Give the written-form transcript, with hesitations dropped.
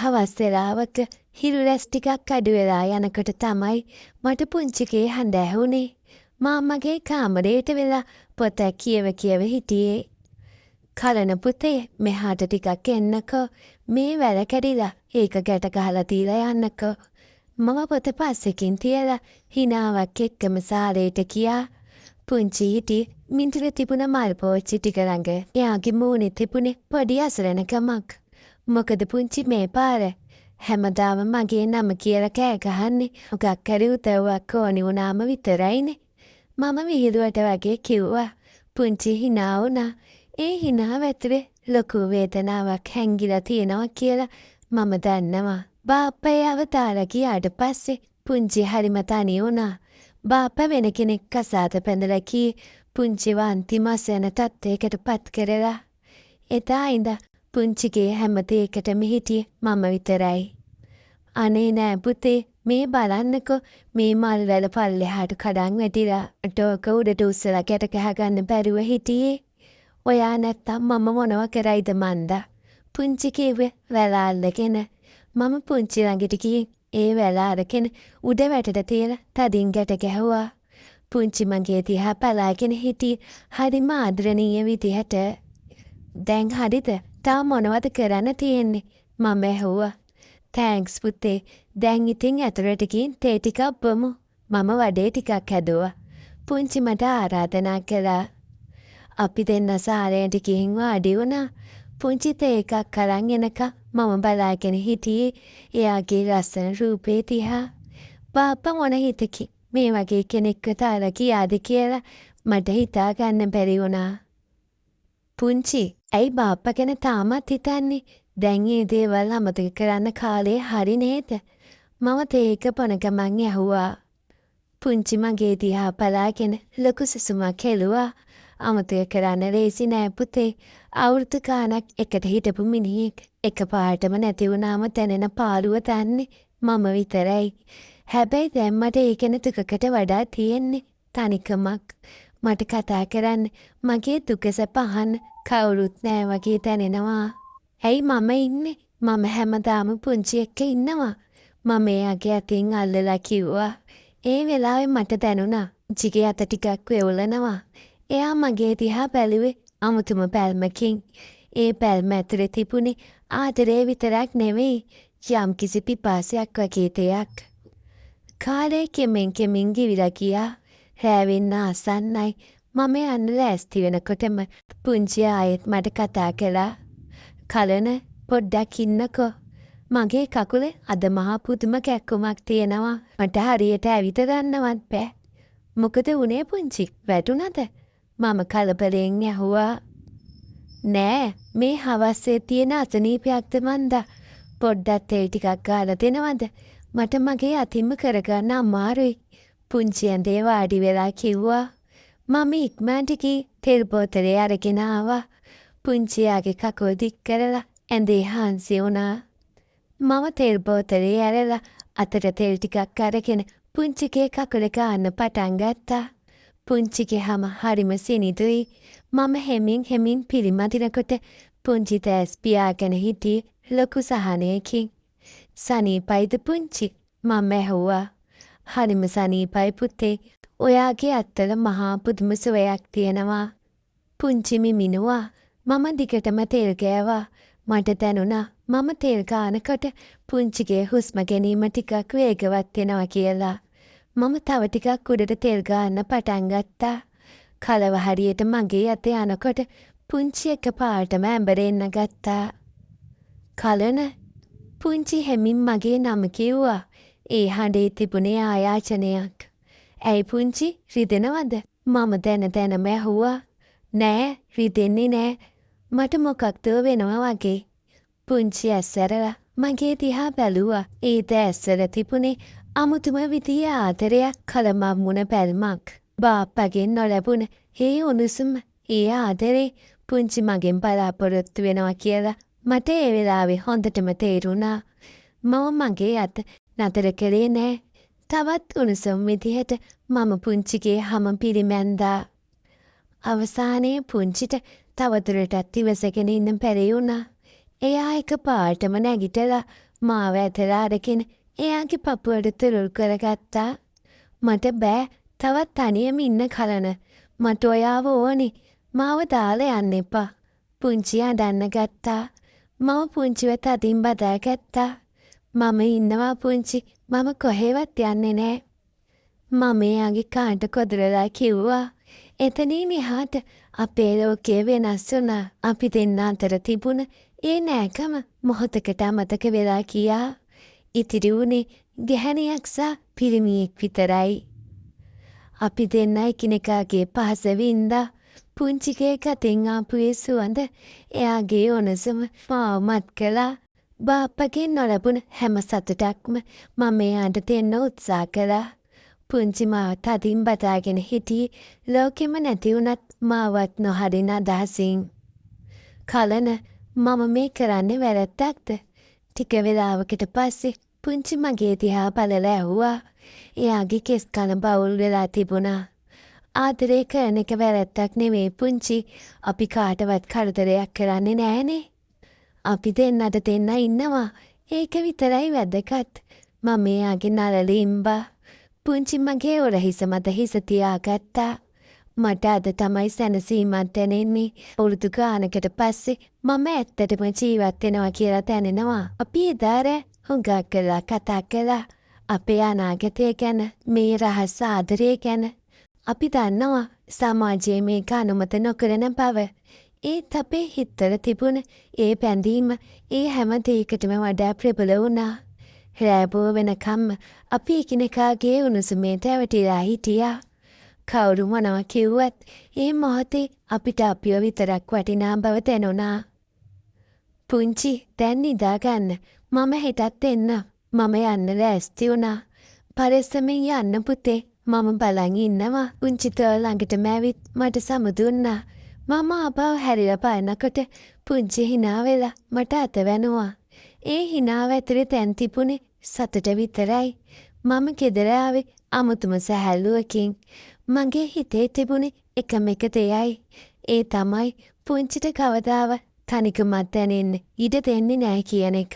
හවස් වෙලාවක හිරු රැස් ටිකක් අඩු වෙලා යනකොට තමයි මට පුංචිගේ හඬ ඇහුනේ. මාමගේ කාමරේට වෙලා පොතක් කියව හිටියේ. කලන පුතේ මෙහාට ටිකක් එන්නකෝ. මේ වැල කැඩිලා ඒක ගැට ගහලා තියලා යන්නකෝ. මම පොත පස්සෙකින් තියලා හිනාවක් එක්කම සාලේට ගියා. පුංචි හිටි මින්ටර තිබුණ මල් පෝච්චි ටික ළඟ එයාගේ මූණේ තිබුණේ පොඩි අසරණකමක්. මොකද පුංචි මේ පාර හැමදාම මගේ නම කියලා කෑ ගහන්නේ මොකක් හරි උදව්වක් ඕනි වුණාම විතරයිනේ. මම විහිළුවට වගේ කිව්වා. පුංචි හිනා වුණා. ඒ හිනාව ඇතුලේ ලොකු වේදනාවක් හැංගිලා තියෙනවා කියලා මම දන්නවා. බාප්පා අවතාර ගියාට පස්සේ පුංචි හරිම තනි වුණා. බාප්පා වෙන කෙනෙක් කසාද පැඳලා කී පුංචිව අන්තිම අසරණ තත්ත්වයකට පත් කරලා. එදා ඉඳන් පුංචිගේ හැම දෙයකටම හිටියේ මම විතරයි. අනේ නෑ පුතේ මේ බලන්නකෝ මේ මල් වැල පල්ලෙහාට කඩන් වැටිලා ටෝක උඩට උස්සලා ගැට ගහගන්න බැරුව හිටියේ. ඔයා නැත්තම් මම මොනව කරයිද මන්දා. පුංචි කිව්වේ වැල අල්ලගෙන. මම පුංචි ළඟට ගිහින් ඒ වැල අරගෙන උඩ වැටට තියලා තදින් ගැට ගැහුවා. පුංචි මගේ දිහා බලාගෙන හිටියේ හරිම ආදරණීය විදිහට. දැන් හරිද? තා මොනවද කරන්න තියෙන්නේ? මම ඇහුවා. තෑන්ක්ස් පුතේ. දැන් ඉතින් ඇතුළට ගිහින් තේ ටිකක් බොමු. මම වඩේ ටිකක් හැදුවා. පුංචි මට ආරාධනා කළා. අපි දෙන්න සාලයට ගිහින් වාඩි වුණා. පුංචි තේ එකක් අරන් එනකම් මම බලාගෙන හිටියේ එයාගේ ලස්සන රූපේ දිහා. බාප්පා මොන හිතකින් මේ වගේ කෙනෙක්ව තාලා ගියාද කියලා මට හිතා ගන්න බැරි වුණා. පුංචි ඇයි බාප්පා ගැන තාමත් හිතන්නේ? දැන් ඒ දේවල් අමතක කරන්න කාලේ හරි නේද? මම තේ එක බොන ගමන් ඇහුවා. පුංචි මගේ දිහා බලාගෙන ලොකු සුසුමක් හෙළුවා. අමතක කරන්න ලේසි නෑ පුතේ. අවුරුදු ගාණක් එකට හිටපු මිනිහෙක් එකපාරටම නැති වුණාම දැනෙන පාළුව දන්නේ මම විතරයි. හැබැයි දැන් මට ඒ ගැන දුකකට වඩා තියෙන්නේ තනිකමක්. මට කතා කරන්න මගේ දුක සැප අහන්න කවුරුත් නෑ වගේ දැනෙනවා. ඇයි මම ඉන්නේ? මම හැමදාම පුංචි එක්ක ඉන්නවා. මම එයාගේ අතින් අල්ලලා කිව්වා. ඒ වෙලාවේ මට දැනුණා ජිගේ අත ටිකක් වෙවුලනවා. එයා මගේ දිහා බැලුවේ අමුතුම බැල්මකින්. ඒ බැල්ම ඇතුලේ තිබුණේ ආදරේ විතරක් නෙවෙයි යම්කිසි පිපාසයක් වගේ දෙයක්. කාලේ කෙමෙන් ගිවිලා ගියා. රැවෙන්න ආසන්නයි. මම යන්න ලෑස්ති වෙනකොටම පුංචි ආයෙත් මට කතා කළා. කලන පොඩ්ඩක් ඉන්නකෝ. මගේ කකුලේ අද මහා පුදුම කැක්කුමක් තියෙනවා. මට හරියට ඇවිත ගන්නවත් බෑ. මොකද උනේ පුංචි? වැටුණාද? මම කලබලෙන් ඇහුවා. නෑ මේ හවස්සේ තියෙන අසනීපයක්ද මන්දා. පොඩ්ඩක් තේ ටිකක් ගාලා දෙනවද? මට මගේ අතින්ම කරගන්න අමාරුයි. පුංචි ඇඳේ වාඩි වෙලා කිව්වා. මම ඉක්මනට ගිහින් තෙල් බෝතලේ අරගෙන ආවා. පුංචියාගේ කකුල් දික් කරලා ඇඳේ හාන්සි වුණා. මම තෙල් බෝතලේ ඇරලා අතට තෙල් ටිකක් අරගෙන පුංචිගේ කකුල ගන්න පටන් ගත්තා. පුංචිගේ හැම හරිම සිනිදුයි. මම හෙමින් පිළිමදිනකොට පුංචි තෑස් පියාගෙන හිටියේ ලොකු සහනයකින්. සනීපයිද පුංචි? මම ඇහුවා. හරිම සනීපයි පුතේ. ඔයාගේ අත්වල මහා පුදුම සුවයක් තියෙනවා. පුංචි මිමිනුවා. මම දිගටම තෙල් ගෑවා. මට දැනුණා මම තෙල් ගානකොට පුංචිගේ හුස්ම ගැනීම ටිකක් වේගවත් වෙනවා කියලා. මම තව ටිකක් උඩට තෙල් ගාන්න පටන් ගත්තා. කලව හරියට මගේ අතේ යනකොට පුංචි එකපාරටම ඇඹරෙන්න ගත්තා. කලන පුංචි හැමින් මගේ නම කිව්වා. ඒ හඬේ තිබුණේ ආයාචනයක්. ඇයි පුංචි රිදෙනවද? මම දැනම ඇහුවා. නෑ රිදෙන්නේ නෑ. මට මොකක්ද වෙනවා වගේ. පුංචි ඇස්සරලා මගේ දිහා බැලුවා. ඒ ඇස්සර තිබුණේ අමුතුම විදියේ ආදරයක් කලමම් වුණ බැල්මක්. බාප්පගෙන් නොලැබුණ ඒ උණුසුම ඒ ආදරේ පුංචි මගෙන් බලාපොරොත්තු වෙනවා කියලා මට ඒ වෙලාවේ හොඳටම තේරුණා. මම මගේ අත නතර කළේ නෑ. තවත් උණුසුම් විදිහට මම පුංචිගේ හම පිරිමැන්දා. අවසානයේ පුංචිට තවදුරටත් ඉවසගෙන ඉන්න බැරි වුණා. එයා එක පාටම නැගිටලා මාව ඇතර අරගෙන එයාගේ පපුවට තුරුල් කරගත්තා. මට බෑ තවත් තනියම ඉන්න කලන. මට ඔයාව ඕනි. මාව දාලා යන්න එපා. පුංචි අඬන්න ගත්තා. මම පුංචිව තදින් බදාගත්තා. මම ඉන්නවා පුංචි. මම කොහෙවත් යන්නේ නෑ. මම එයාගේ කාට කොදරලා කිව්වා. එතනින් එහාට අපේ ලෝකය වෙනස් වුණා. අපි දෙන්න අතර තිබුණ ඒ නෑකම මොහොතකට අමතක වෙලා ගියා. ඉතිරි වුණේ ගැහැණියක් සහ පිරිමියෙක් විතරයි. අපි දෙන්න එකිනෙකාගේ පහස වින්දා. පුංචිගේ කතින් ආපු ඒ සුවඳ එයාගේ ඔනසම මාව මත් කළා. බාප්පගෙන් නොලැබුණ හැම සතුටක්ම මම එයාට දෙන්න උත්සාහ කළා. පුංචි මාව තදින් බදාගෙන හිටියේ ලෝකෙම නැති වුණත් මාවත් නොහරින අදහසින්. කලන මම මේ කරන්නේ වැරැද්දක්ද? ටික වෙලාවකට පස්සේ පුංචි මගේ දිහා බලලා ඇහුවා. එයාගේ කෙස් කන බවුල් වෙලා තිබුණා. ආදරේ කරන එක වැරැද්දක් නෙමෙයි පුංචි. අපි කාටවත් කරදරයක් කරන්නේ නෑනේ. අපි දෙන්නට දෙන්න ඉන්නවා. ඒක විතරයි වැදගත්. මම එයාගේ නළලේ ඉම්බා. පුංචි මගේ ඔරහිස මත හිස තියාගත්තා. මට අද තමයි සැනසීමක් දැනෙන්නේ. අවුරුදු ගානකට පස්සේ මම ඇත්තටම ජීවත් වෙනවා කියලා දැනෙනවා. අපි එදාර හුඟක් කළා කතා කළා. අපේ අනාගතය ගැන, මේ රහස් ආදරය ගැන. අපි දන්නවා සමාජයේ මේක අනුමත නොකරන බව. ඒත් අපේ හිතවල තිබුණ ඒ බැඳීම ඒ හැම දෙයකටම වඩා ප්‍රබල වුණා. රෑබෝ වෙනකම්ම අපි එකිනෙකාගේ උණුසුමේට ඇවටිලා හිටියා. කවුරු මොනවා කිව්වත් ඒ මොහොතේ අපිට අපිව විතරක් වටිනා බව දැනුණා. පුංචි දැන් නිදාගන්න. මම හෙටත් එන්න. මම යන්න ලෑස්ති වුණා. පරෙස්සමින් යන්න පුතේ. මම බලන් ඉන්නවා. පුංචි තෝ ළඟටම ඇවිත් මට සමු දුන්නා. මම ආපහු හැරිලා බලනකොට පුංචි hina වෙලා මට අත වැනුවා. ඒ hinaව ඇතුලේ තැන් තිබුණේ සතුට විතරයි. මම ගෙදර ආවේ අමුතුම සැහැල්ලුවකින්. මගේ හිතේ තිබුණේ එකම එක දෙයයි. ඒ තමයි පුංචිට කවදාවත් තනිකමත් දැනෙන්න ඉඩ දෙන්නේ නෑ කියන එක.